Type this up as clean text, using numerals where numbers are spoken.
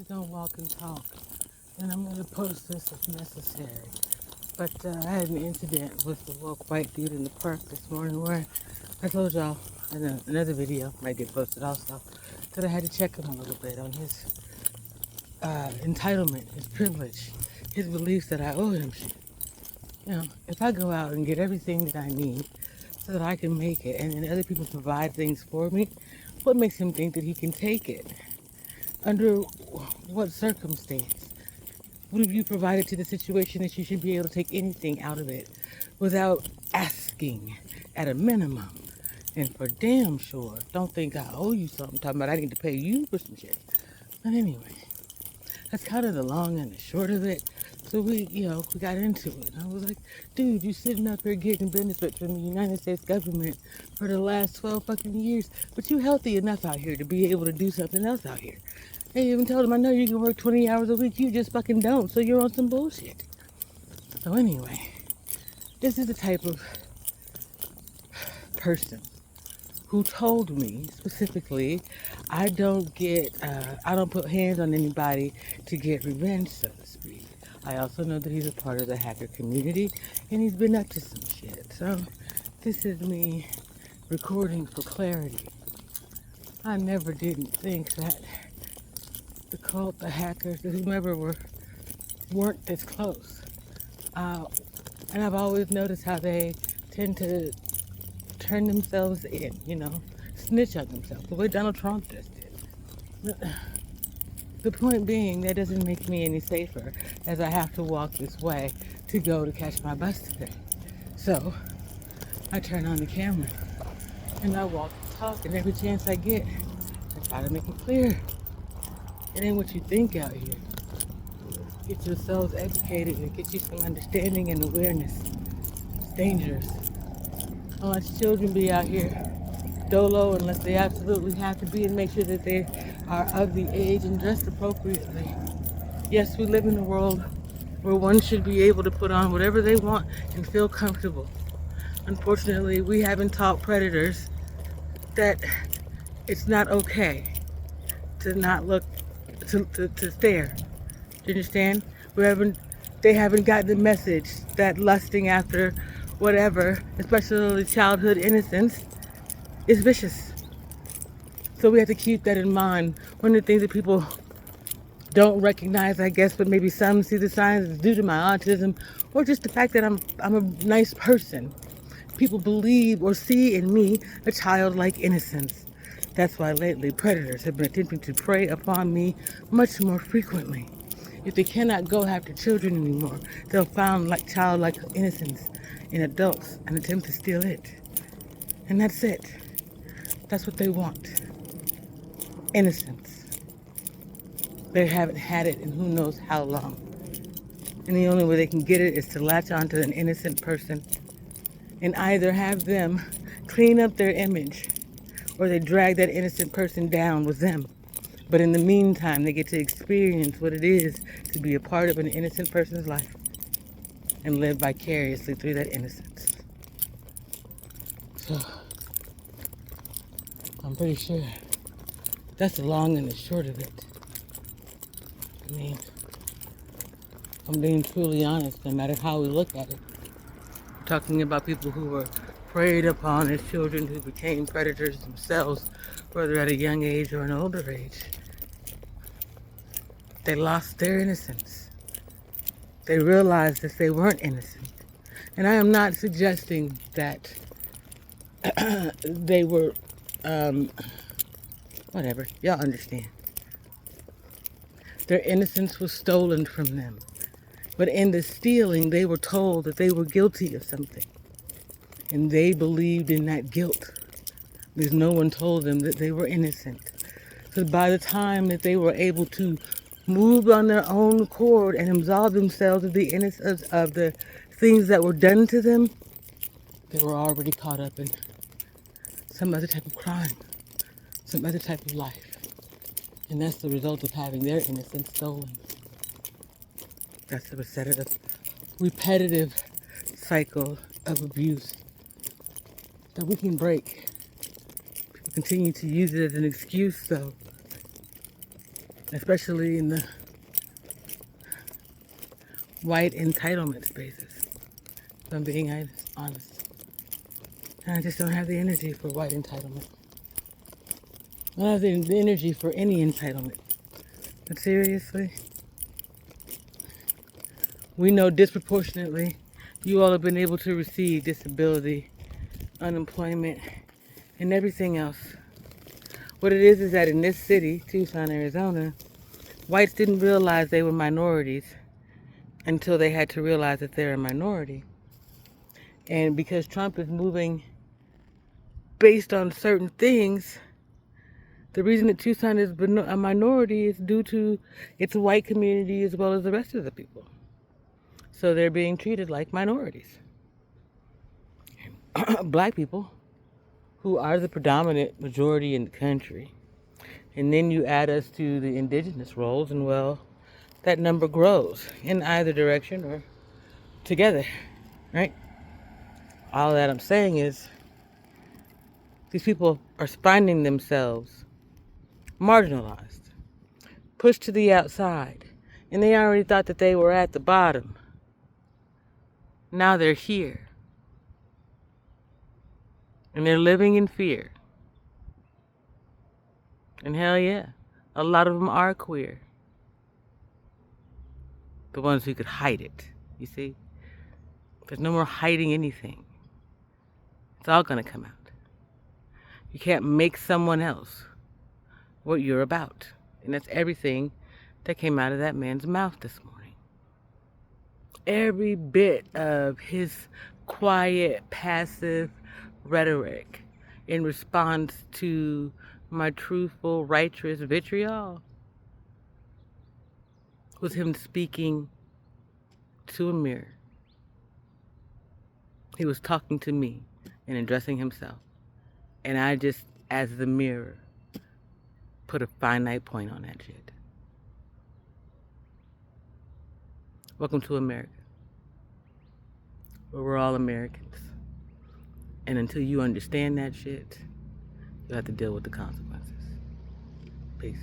gonna walk and talk, and I'm gonna post this if necessary. But I had an incident with the woke white dude in the park this morning where I told y'all in another video, might get posted also, that I had to check him a little bit on his entitlement, his privilege, his beliefs that I owe him shit. You know, if I go out and get everything that I need so that I can make it, and then other people provide things for me, what makes him think that he can take it? Under what circumstance? What have you provided to the situation that you should be able to take anything out of it without asking at a minimum? And for damn sure, don't think I owe you something, talking about I need to pay you for some shit. But anyway, that's kind of the long and the short of it. So we got into it. I was like, dude, you sitting up here getting benefits from the United States government for the last 12 fucking years, but you healthy enough out here to be able to do something else out here. I even told him, I know you can work 20 hours a week, you just fucking don't, so you're on some bullshit. So anyway, this is the type of person who told me specifically, I don't put hands on anybody to get revenge, so to speak. I also know that he's a part of the hacker community, and he's been up to some shit. So this is me recording for clarity. I never didn't think that the cult, the hackers, the whomever weren't this close. And I've always noticed how they tend to turn themselves in, snitch on themselves, the way Donald Trump just did. The point being, that doesn't make me any safer as I have to walk this way to go to catch my bus today. So I turn on the camera and I walk and talk, and every chance I get, I try to make it clear. It ain't what you think out here. Get yourselves educated and get you some understanding and awareness. It's dangerous. Don't let children be out here dolo unless they absolutely have to be, and make sure that they are of the age and dressed appropriately. Yes, we live in a world where one should be able to put on whatever they want and feel comfortable. Unfortunately, we haven't taught predators that it's not okay to not look, to stare. Do you understand? They haven't gotten the message that lusting after whatever, especially childhood innocence, is vicious. So we have to keep that in mind. One of the things that people don't recognize, I guess, but maybe some see the signs, is due to my autism, or just the fact that I'm a nice person. People believe or see in me a childlike innocence. That's why lately predators have been attempting to prey upon me much more frequently. If they cannot go after children anymore, they'll find like childlike innocence in adults and attempt to steal it. And that's it. That's what they want. Innocence. They haven't had it in who knows how long. And the only way they can get it is to latch onto an innocent person and either have them clean up their image or they drag that innocent person down with them. But in the meantime, they get to experience what it is to be a part of an innocent person's life and live vicariously through that innocence. So, I'm pretty sure that's the long and the short of it. I mean, I'm being truly honest, no matter how we look at it. We're talking about people who were preyed upon as children who became predators themselves, whether at a young age or an older age. They lost their innocence. They realized that they weren't innocent. And I am not suggesting that they were, whatever, y'all understand. Their innocence was stolen from them. But in the stealing, they were told that they were guilty of something. And they believed in that guilt because no one told them that they were innocent. So by the time that they were able to move on their own accord and absolve themselves of the innocence of the things that were done to them, they were already caught up in some other type of crime, some other type of life. And that's the result of having their innocence stolen. That's a repetitive cycle of abuse that we can break. People continue to use it as an excuse, though. especially in the white entitlement spaces, if I'm being honest. And I just don't have the energy for white entitlement. I don't have the energy for any entitlement. But seriously, we know disproportionately you all have been able to receive disability, unemployment, and everything else. What it is that in this city, Tucson, Arizona, whites didn't realize they were minorities until they had to realize that they're a minority. And because Trump is moving based on certain things, the reason that Tucson is a minority is due to its white community as well as the rest of the people. So they're being treated like minorities. Black people, who are the predominant majority in the country, and then you add us to the indigenous roles, and well, that number grows in either direction or together, right? All that I'm saying is these people are finding themselves marginalized, pushed to the outside, and they already thought that they were at the bottom. Now they're here, and they're living in fear. And hell yeah, a lot of them are queer. The ones who could hide it, you see? There's no more hiding anything. It's all gonna come out. You can't make someone else what you're about. And that's everything that came out of that man's mouth this morning. Every bit of his quiet, passive rhetoric in response to my truthful, righteous vitriol was him speaking to a mirror. He was talking to me and addressing himself. And I just, as the mirror, put a finite point on that shit. Welcome to America, where we're all Americans. And until you understand that shit, you'll have to deal with the consequences. Peace.